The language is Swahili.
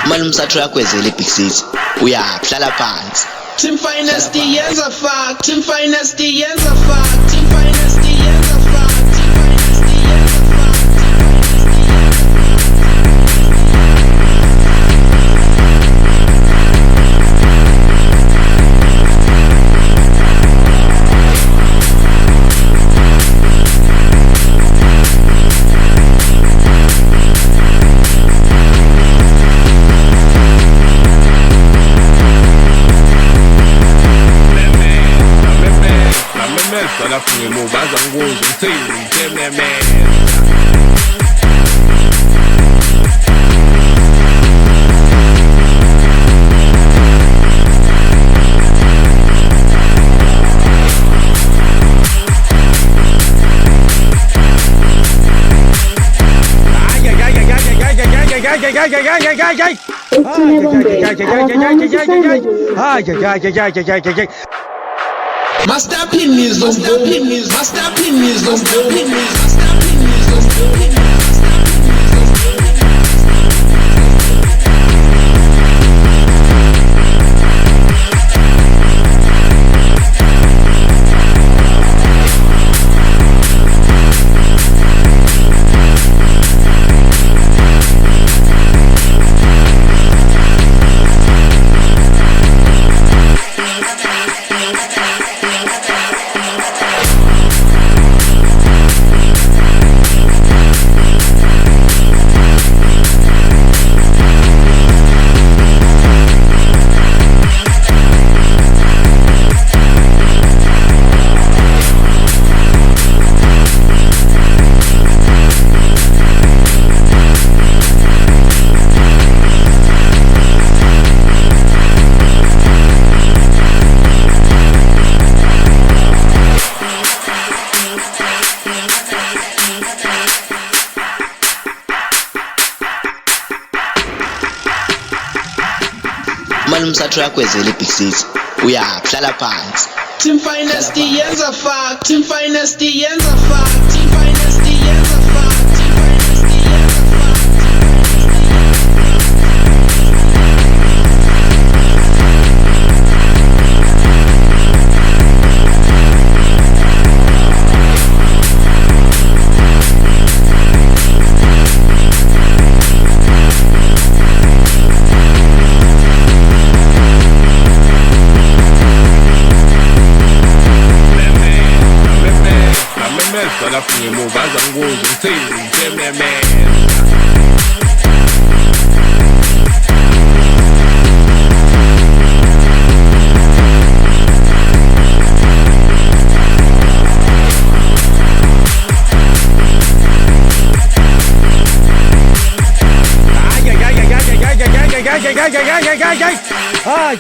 Malum Sultry yakwezela eBig City uyahlala phansi. Team Finest yenza fuck, Team Finest yenza fuck, Team Finest yenza fuck, Team Finest yenza fuck. Alafu ngemuvaza nguzo ngithini ngememe. MastaPiin is on Gqom. MastaPiin is on Gqom. MastaPiin is on Gqom. Malum Sultry yakwezela eBig City uyahlala phansi. Team Finest yenza fuck, Team Finest yenza fuck, Team Finest yenza fuck, Team Finest yenza fuck. Alafu ngemuvaza nguzo ngithini ngememe. Ay,